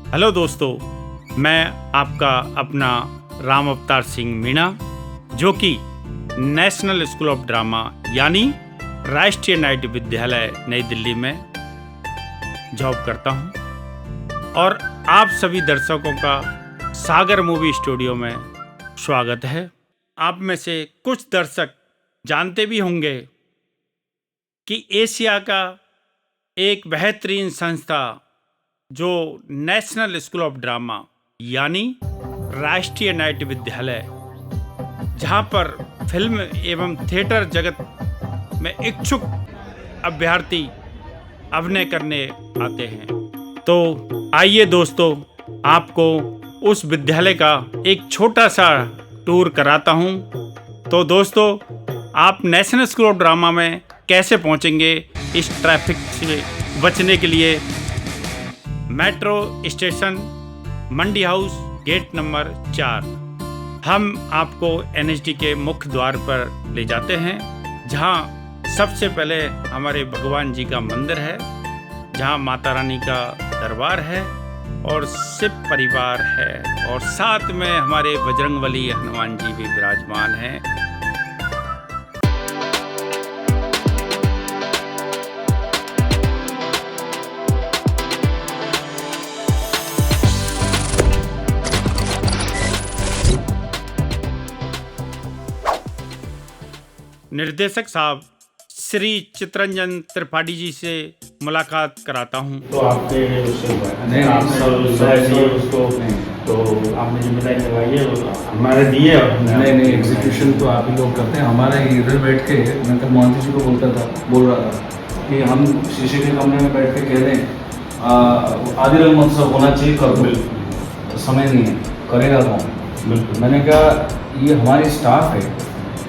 Hello दोस्तों, मैं आपका अपना राम अवतार सिंह मीणा, जो कि नेशनल स्कूल ऑफ ड्रामा यानी राष्ट्रीय नाट्य विद्यालय नई दिल्ली में जॉब करता हूं। और आप सभी दर्शकों का सागर मूवी स्टूडियो में स्वागत है। आप में से कुछ दर्शक जानते भी होंगे कि एशिया का एक बेहतरीन संस्था जो नेशनल स्कूल ऑफ ड्रामा यानी राष्ट्रीय नाट्य विद्यालय, जहां पर फिल्म एवं थिएटर जगत में इच्छुक अभ्यर्थी अभिनय करने आते हैं। तो आइए दोस्तों, आपको उस विद्यालय का एक छोटा सा टूर कराता हूं। तो दोस्तों, आप नेशनल स्कूल ऑफ ड्रामा में कैसे पहुंचेंगे इस ट्रैफिक से बचने के लिए? मेट्रो स्टेशन मंडी हाउस गेट नंबर 4। हम आपको एनएसडी के मुख्य द्वार पर ले जाते हैं, जहां सबसे पहले हमारे भगवान जी का मंदिर है, जहां माता रानी का दरबार है और शिव परिवार है, और साथ में हमारे बजरंगबली हनुमान जी भी विराजमान हैं। निर्देशक साहब श्री चितरंजन त्रिपाठी जी से मुलाकात कराता हूँ। तो आपके उसको तो आपने जिम्मेदारी लगाई है, हमारे दिए। नहीं, एग्जीक्यूशन तो आप ही लोग करते हैं। हमारा इधर बैठ के मैं कल मोहंती जी को बोल रहा था कि हम शीशे के कमरे में बैठ के कह दें आदि रंग महोत्सव होना चाहिए, कर दो, समय नहीं है, करेगा कौन? बिल्कुल। मैंने कहा ये हमारी स्टाफ है,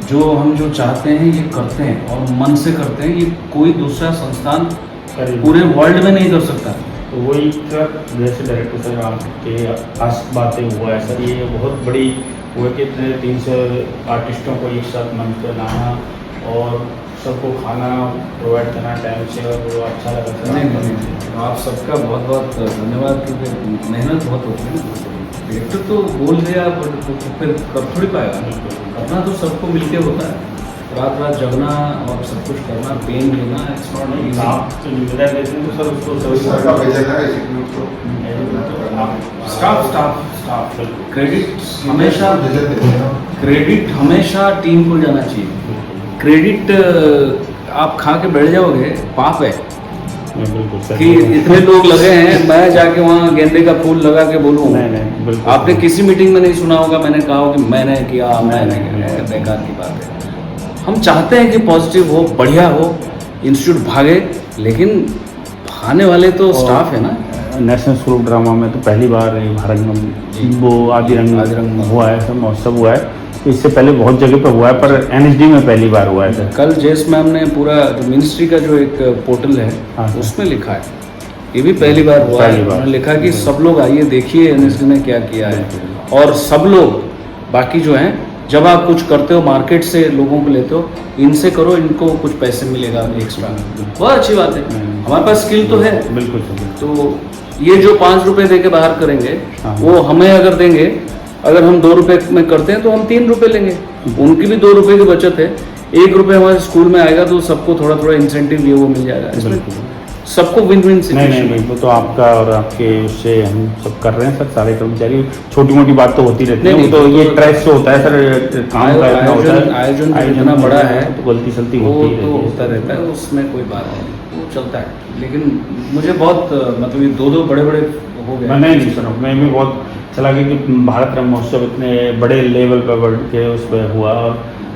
जो हम जो चाहते हैं ये करते हैं और मन से करते हैं। ये कोई दूसरा संस्थान पूरे वर्ल्ड में नहीं कर सकता। तो वही सर, जैसे डायरेक्टर सर आपके पास बातें हुआ है सर, ये बहुत बड़ी हुआ कि 300 आर्टिस्टों को एक साथ मंच पर लाना और सबको खाना प्रोवाइड करना टाइम से, और वो अच्छा लगा सर। नहीं, आप सबका बहुत बहुत धन्यवाद, क्योंकि मेहनत बहुत होती है। डायरेक्टर तो बोल दिया तो फिर कर थोड़ी पाएगा, करना तो सबको मिलके होता है। रात जगना और सब कुछ करना, पेन लेना, इट्स नॉट इजी। आप तो जिम्मेदारी लेते हैं तो सर उसको स्टाफ क्रेडिट हमेशा टीम को जाना चाहिए। क्रेडिट आप खा के बैठ जाओगे, पाप है कि इतने लोग लगे हैं, मैं जाके वहाँ गेंदे का फूल लगा के बोलूँ। नहीं, आपने किसी मीटिंग में नहीं सुना होगा मैंने कहा हो कि मैंने किया, मैंने किया, बेकार की बात है। हम चाहते हैं कि पॉजिटिव हो, बढ़िया हो, इंस्टीट्यूट भागे, लेकिन भागने वाले तो स्टाफ है ना। नेशनल स्कूल ऑफ ड्रामा में तो पहली बार भारंगम वो आदि रंग हुआ है, सब महोत्सव हुआ है। इससे पहले बहुत जगह पर हुआ है, पर एनएसडी में पहली बार हुआ है सर। कल जेस मैम ने पूरा मिनिस्ट्री का जो एक पोर्टल है, उसमें लिखा है, ये भी पहली बार हुआ है। उन्होंने लिखा कि सब लोग आइए देखिए एनएसडी ने क्या किया है, और सब लोग बाकी जो हैं, जब आप कुछ करते हो मार्केट से लोगों को लेते हो, इनसे करो, इनको कुछ पैसे मिलेगा एक्स्ट्रा, बहुत अच्छी बात है। हमारे पास स्किल तो है। बिल्कुल। तो ये जो 5 रुपए दे के बाहर करेंगे, वो हमें अगर देंगे, अगर हम 2 रुपए में करते हैं तो हम 3 रुपए लेंगे, उनकी भी 2 रुपए की बचत है। 1 रुपए हमारे स्कूल में आएगा तो सबको थोड़ा थोड़ा इंसेंटिव ये वो मिल जाएगा, सबको विन विन सिचुएशन। नहीं, तो आपका और आपके उससे हम सब कर रहे हैं सर, सारे कर्मचारी। छोटी मोटी बात तो होती रहती है, तो ये ट्रेस से होता है सर, काम का आयोजन इतना बड़ा है तो गलती सलती होता रहता है, उसमें कोई बात नहीं, वो चलता है। लेकिन मुझे बहुत मतलब ये 2 बड़े हो गए। नहीं सर, मैं भी बहुत अच्छा लगा कि भारत रंग महोत्सव इतने बड़े लेवल पर बढ़ के उस पर हुआ और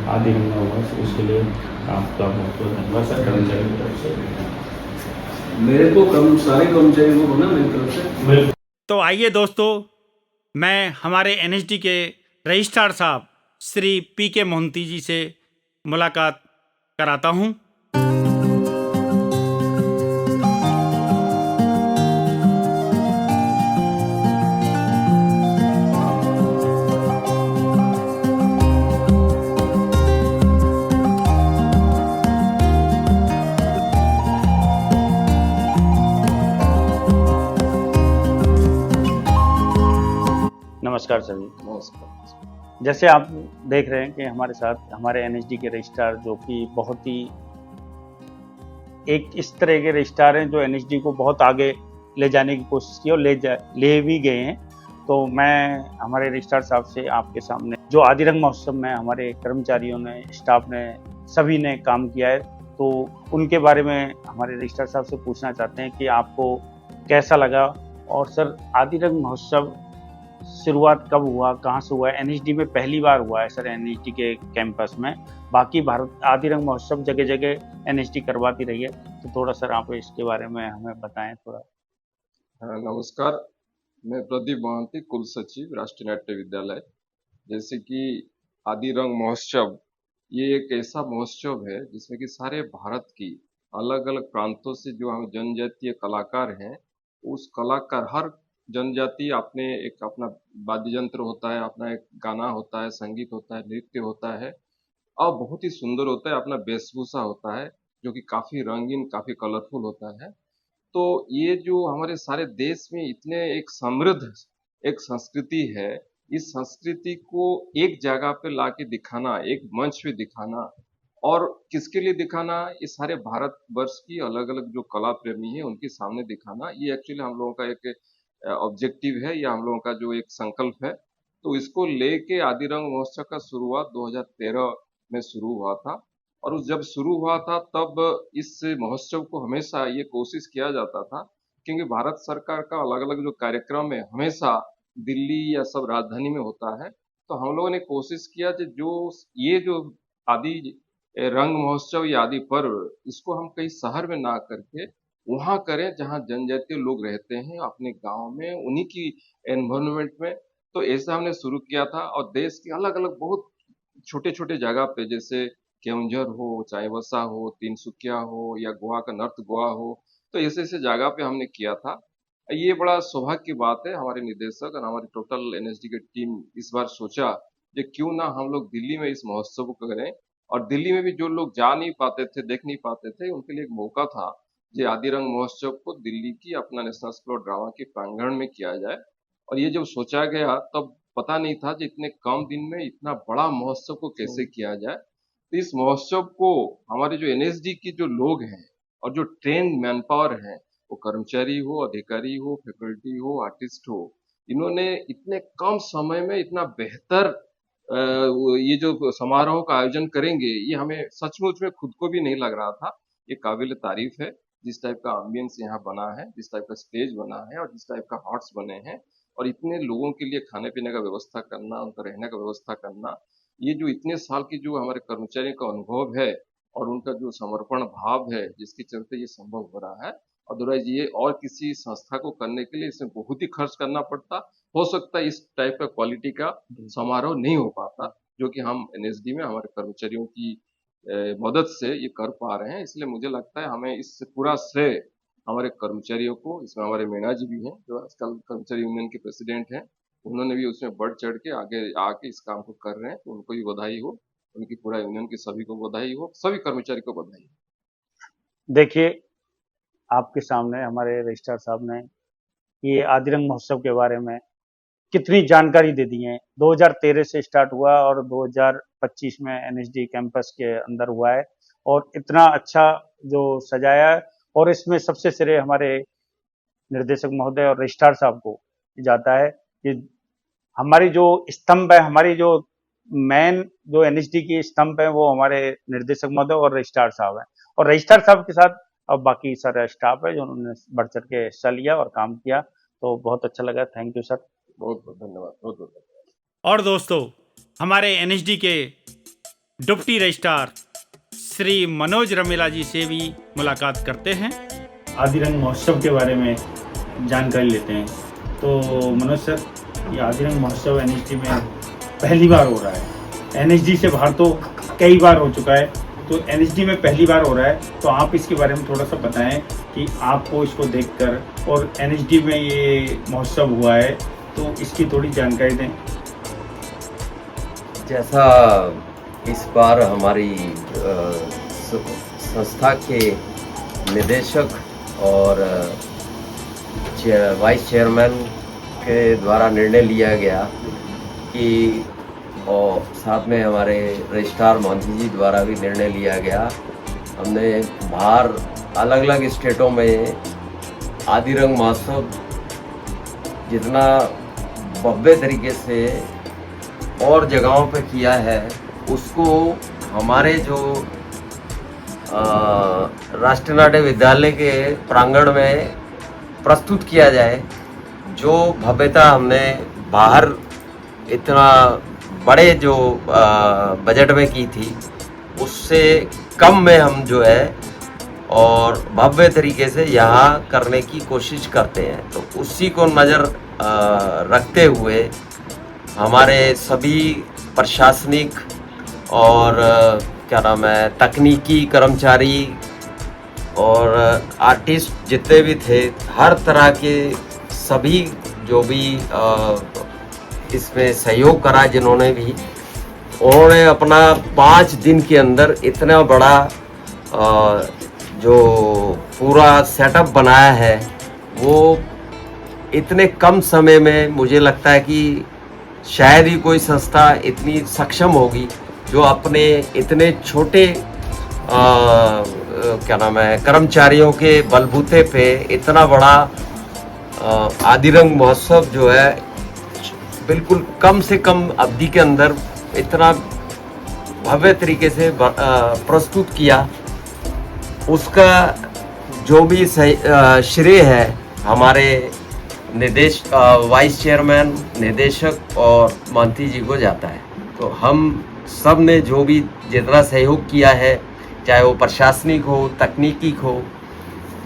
आदि रंग हुआ, उसके लिए आपका बहुत बहुत धन्यवाद सर, कर्मचारी की तरफ से। मेरे को सारे कर्मचारी को बोला मेरी तरफ से। तो आइए दोस्तों, मैं हमारे एनएसडी के रजिस्ट्रार साहब श्री पीके मोहंती जी से मुलाकात कराता हूँ। नमस्कार सभी। नमस्कार। जैसे आप देख रहे हैं कि हमारे साथ हमारे एनएचडी के रजिस्ट्रार जो कि बहुत ही एक इस तरह के रजिस्ट्रार हैं जो एनएचडी को बहुत आगे ले जाने की कोशिश की और ले भी गए हैं। तो मैं हमारे रजिस्ट्रार साहब से आपके सामने जो आदिरंग महोत्सव में हमारे कर्मचारियों ने, स्टाफ ने, सभी ने काम किया है, तो उनके बारे में हमारे रजिस्ट्रार साहब से पूछना चाहते हैं कि आपको कैसा लगा। और सर, आदिरंग महोत्सव शुरुआत कब हुआ, कहाँ से हुआ है? एनएचडी में पहली बार हुआ है सर, एनएचडी के कैंपस में। बाकी भारत आदिरंग महोत्सव जगह जगह एनएचडी करवाती रही है, तो थोड़ा सर आप इसके बारे में हमें बताएं थोड़ा। नमस्कार, मैं प्रदीप मोहंती, कुल सचिव, राष्ट्रीय नाट्य विद्यालय। जैसे कि आदिरंग महोत्सव ये एक ऐसा महोत्सव है जिसमें कि सारे भारत की अलग अलग प्रांतों से जो हम जनजातीय कलाकार हैं, उस कलाकार हर जनजाति अपने एक अपना वाद्य यंत्र होता है, अपना एक गाना होता है, संगीत होता है, नृत्य होता है और बहुत ही सुंदर होता है, अपना वेशभूषा होता है जो कि काफी रंगीन, काफी कलरफुल होता है। तो ये जो हमारे सारे देश में इतने एक समृद्ध एक संस्कृति है, इस संस्कृति को एक जगह पे लाके दिखाना, एक मंच पे दिखाना और किसके लिए दिखाना, ये सारे भारतवर्ष की अलग अलग जो कला प्रेमी है उनके सामने दिखाना, ये एक्चुअली हम लोगों का एक ऑब्जेक्टिव है या हम लोगों का जो एक संकल्प है। तो इसको लेके आदिरंग महोत्सव का शुरुआत 2013 में शुरू हुआ था और जब शुरू हुआ था तब इस महोत्सव को हमेशा ये कोशिश किया जाता था, क्योंकि भारत सरकार का अलग अलग जो कार्यक्रम है हमेशा दिल्ली या सब राजधानी में होता है। तो हम लोगों ने कोशिश किया कि जो आदि रंग महोत्सव या आदि पर्व, इसको हम कहीं शहर में ना करके वहाँ करें जहाँ जनजातीय लोग रहते हैं अपने गांव में, उन्हीं की एनवायरनमेंट में। तो ऐसा हमने शुरू किया था और देश के अलग अलग बहुत छोटे छोटे जगह पे, जैसे केवंझर हो, चाईबासा हो, तिनसुकिया हो या गोवा का नॉर्थ गोवा हो, तो ऐसे ऐसे जगह पे हमने किया था। ये बड़ा सौभाग्य की बात है, हमारे निदेशक और हमारी टोटल एनएचडी की टीम इस बार सोचा कि क्यों ना हम लोग दिल्ली में इस महोत्सव को करें। और दिल्ली में भी जो लोग जा नहीं पाते थे, देख नहीं पाते थे, उनके लिए एक मौका था जो आदिरंग महोत्सव को दिल्ली की अपना नेशनल स्कूल ऑफ ड्रामा के प्रांगण में किया जाए। और ये जब सोचा गया तब पता नहीं था कि इतने कम दिन में इतना बड़ा महोत्सव को कैसे किया जाए। तो इस महोत्सव को हमारे जो एनएसडी की जो लोग हैं और जो ट्रेन मैन पावर है, वो कर्मचारी हो, अधिकारी हो, फैकल्टी हो, आर्टिस्ट हो, इन्होंने इतने कम समय में इतना बेहतर ये जो समारोह का आयोजन करेंगे, ये हमें सचमुच में खुद को भी नहीं लग रहा था। ये काबिल तारीफ है, जिस टाइप का एम्बियंस यहाँ बना है, जिस टाइप का स्टेज बना है और जिस टाइप का हॉट्स बने हैं और इतने लोगों के लिए खाने पीने का व्यवस्था करना, उनका रहने का व्यवस्था करना, ये जो इतने साल की जो हमारे कर्मचारियों का अनुभव है और उनका जो समर्पण भाव है, जिसके चलते ये संभव हो रहा है। अदरवाइज ये और किसी संस्था को करने के लिए इसमें बहुत ही खर्च करना पड़ता, हो सकता है इस टाइप का क्वालिटी का समारोह नहीं हो पाता, जो कि हम एनएसडी में हमारे कर्मचारियों की मदद से ये कर पा रहे हैं। इसलिए मुझे लगता है हमें इससे पूरा श्रेय हमारे कर्मचारियों को, इसमें हमारे मीणा जी भी हैं जो आजकल कर्मचारी यूनियन के प्रेसिडेंट हैं, उन्होंने भी उसमें बढ़ चढ़ के आगे आके इस काम को कर रहे हैं, तो उनको भी बधाई हो, उनकी पूरा यूनियन के सभी को बधाई हो, सभी कर्मचारी को बधाई हो। देखिए, आपके सामने हमारे रजिस्ट्रार साहब ने ये आदिरंग महोत्सव के बारे में कितनी जानकारी दे दी है। 2013 से स्टार्ट हुआ और 2025 में एनएचडी कैंपस के अंदर हुआ है और इतना अच्छा जो सजाया है, और इसमें सबसे श्रेय हमारे निर्देशक महोदय और रजिस्ट्रार साहब को जाता है कि हमारी जो स्तंभ है, हमारी जो मेन जो एनएचडी की स्तंभ है, वो हमारे निर्देशक महोदय और रजिस्ट्रार साहब हैं। और रजिस्ट्रार साहब के साथ अब बाकी सारा स्टाफ है जो उन्होंने बढ़ चढ़ के हिस्सा लिया और काम किया, तो बहुत अच्छा लगा। थैंक यू सर, बहुत बहुत धन्यवाद, बहुत बहुत धन्यवाद। और दोस्तों, हमारे एनएचडी के डिप्टी रजिस्ट्रार श्री मनोज रमेला जी से भी मुलाकात करते हैं, आदिरंग महोत्सव के बारे में जानकारी लेते हैं। तो मनोज सर, ये आदिरंग महोत्सव एनएचडी में पहली बार हो रहा है। एनएचडी से बाहर तो कई बार हो चुका है, तो एनएचडी में पहली बार हो रहा है, तो आप इसके बारे में थोड़ा सा बताएं कि आपको इसको देखकर और एनएचडी में ये महोत्सव हुआ है, तो इसकी थोड़ी जानकारी दें। जैसा इस बार हमारी संस्था के निदेशक और वाइस चेयरमैन के द्वारा निर्णय लिया गया कि, और साथ में हमारे रजिस्ट्रार मोहंती जी द्वारा भी निर्णय लिया गया, हमने बाहर अलग अलग स्टेटों में आदि रंग महोत्सव जितना भव्य तरीके से और जगहों पे किया है, उसको हमारे जो राष्ट्रीय नाट्य विद्यालय के प्रांगण में प्रस्तुत किया जाए। जो भव्यता हमने बाहर इतना बड़े जो बजट में की थी, उससे कम में हम जो है और भव्य तरीके से यहाँ करने की कोशिश करते हैं। तो उसी को नज़र रखते हुए हमारे सभी प्रशासनिक और क्या नाम है तकनीकी कर्मचारी और आर्टिस्ट जितने भी थे, हर तरह के सभी जो भी इसमें सहयोग करा, जिन्होंने भी, उन्होंने अपना 5 दिन के अंदर इतना बड़ा जो पूरा सेटअप बनाया है, वो इतने कम समय में मुझे लगता है कि शायद ही कोई संस्था इतनी सक्षम होगी जो अपने इतने छोटे क्या नाम है कर्मचारियों के बलबूते पे इतना बड़ा आदि रंग महोत्सव जो है बिल्कुल कम से कम अवधि के अंदर इतना भव्य तरीके से प्रस्तुत किया। उसका जो भी श्रेय है हमारे वाइस चेयरमैन, निदेशक और मोहंती जी को जाता है। तो हम सब ने जो भी जितना सहयोग किया है, चाहे वो प्रशासनिक हो, तकनीकी हो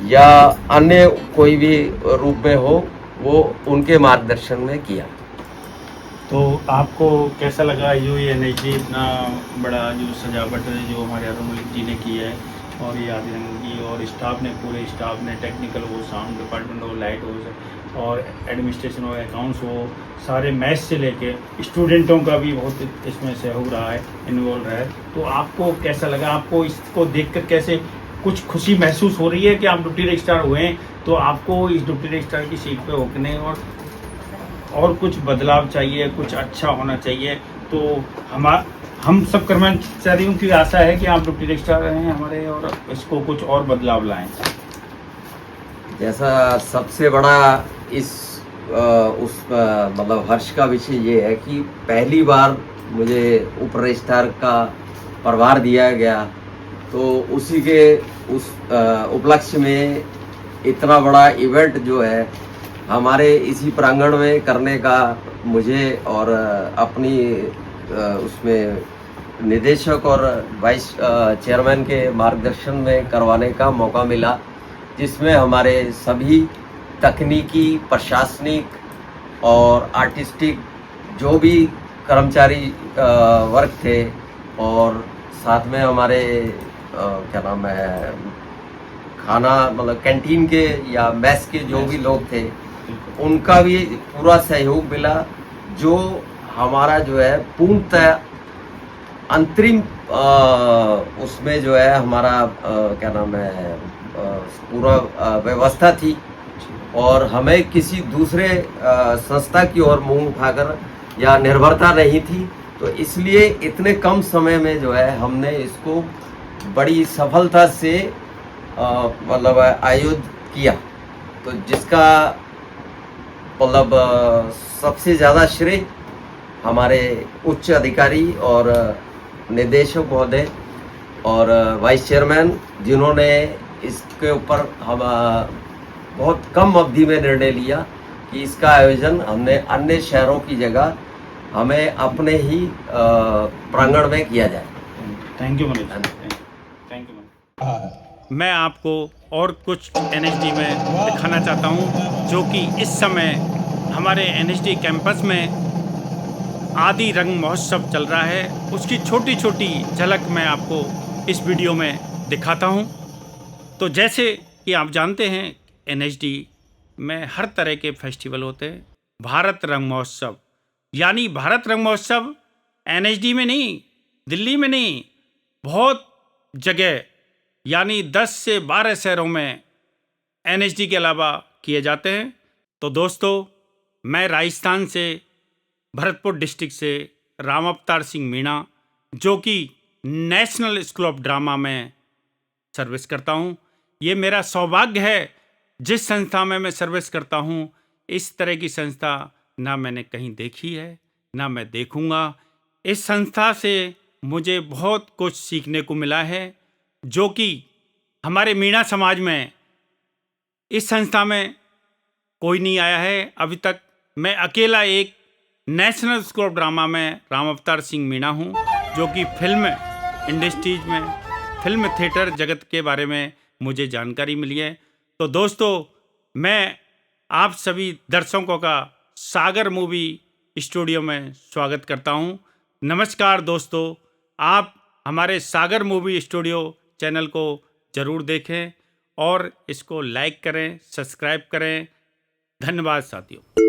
या अन्य कोई भी रूप में हो, वो उनके मार्गदर्शन में किया। तो आपको कैसा लगा जो ये एनएचडी इतना बड़ा जो सजावट है जो हमारे अरुण मलिक जी ने की है, और ये आदि रंग की, और स्टाफ ने, पूरे स्टाफ ने, टेक्निकल हो, साउंड डिपार्टमेंट हो, लाइट हो और एडमिनिस्ट्रेशन हो, अकाउंट्स हो, सारे मैथ्स से लेके स्टूडेंटों का भी बहुत इसमें सहयोग रहा है, इन्वॉल्व रहा है। तो आपको कैसा लगा? आपको इसको देखकर कैसे कुछ खुशी महसूस हो रही है कि आप डिप्टी रजिस्ट्रार हुए हैं, तो आपको इस डिप्टी रजिस्ट्रार की सीट पे होने और कुछ बदलाव चाहिए, कुछ अच्छा होना चाहिए। तो हम सब कर्मचारियों की आशा है कि आप डिप्टी रजिस्ट्रार हैं हमारे, और इसको कुछ और बदलाव लाएं। जैसा सबसे बड़ा इस मतलब हर्ष का विषय ये है कि पहली बार मुझे उप रजिस्ट्रार का प्रभार दिया गया, तो उसी के उस उपलक्ष्य में इतना बड़ा इवेंट जो है हमारे इसी प्रांगण में करने का मुझे और अपनी उसमें निदेशक और वाइस चेयरमैन के मार्गदर्शन में करवाने का मौका मिला, जिसमें हमारे सभी तकनीकी, प्रशासनिक और आर्टिस्टिक जो भी कर्मचारी वर्ग थे, और साथ में हमारे क्या नाम है खाना मतलब कैंटीन के या मेस के जो भी लोग थे, उनका भी पूरा सहयोग मिला, जो हमारा जो है पूर्णतः अंतरिम उसमें जो है हमारा क्या नाम है पूरा व्यवस्था थी, और हमें किसी दूसरे संस्था की ओर मुंह उठाकर या निर्भरता नहीं थी। तो इसलिए इतने कम समय में जो है हमने इसको बड़ी सफलता से मतलब आयोजित किया। तो जिसका मतलब सबसे ज़्यादा श्रेय हमारे उच्च अधिकारी और निदेशक महोदय और वाइस चेयरमैन, जिन्होंने इसके ऊपर हम बहुत कम अवधि में निर्णय लिया कि इसका आयोजन हमने अन्य शहरों की जगह हमें अपने ही प्रांगण में किया जाए। Thank you Manish, thank you. मैं आपको और कुछ एनएचडी में दिखाना चाहता हूं, जो कि इस समय हमारे एनएचडी कैंपस में आदि रंग महोत्सव चल रहा है। उसकी छोटी छोटी झलक मैं आपको इस वीडियो में दिखाता हूं। तो जैसे कि आप जानते हैं, एनएचडी में हर तरह के फेस्टिवल होते हैं। भारत रंग महोत्सव, यानी भारत रंग महोत्सव एनएचडी में नहीं, दिल्ली में नहीं, बहुत जगह यानी 10 से 12 शहरों में एनएचडी के अलावा किए जाते हैं। तो दोस्तों, मैं राजस्थान से भरतपुर डिस्ट्रिक्ट से राम अवतार सिंह मीणा, जो कि नेशनल स्कूल ऑफ ड्रामा में सर्विस करता हूँ। ये मेरा सौभाग्य है, जिस संस्था में मैं सर्विस करता हूँ इस तरह की संस्था ना मैंने कहीं देखी है ना मैं देखूँगा। इस संस्था से मुझे बहुत कुछ सीखने को मिला है, जो कि हमारे मीणा समाज में इस संस्था में कोई नहीं आया है अभी तक। मैं अकेला एक नेशनल स्कूल ऑफ ड्रामा में राम अवतार सिंह मीणा हूँ, जो कि फिल्म इंडस्ट्रीज में, फिल्म थिएटर जगत के बारे में मुझे जानकारी मिली है। तो दोस्तों, मैं आप सभी दर्शकों का सागर मूवी स्टूडियो में स्वागत करता हूं। नमस्कार दोस्तों, आप हमारे सागर मूवी स्टूडियो चैनल को ज़रूर देखें और इसको लाइक करें, सब्सक्राइब करें। धन्यवाद साथियों।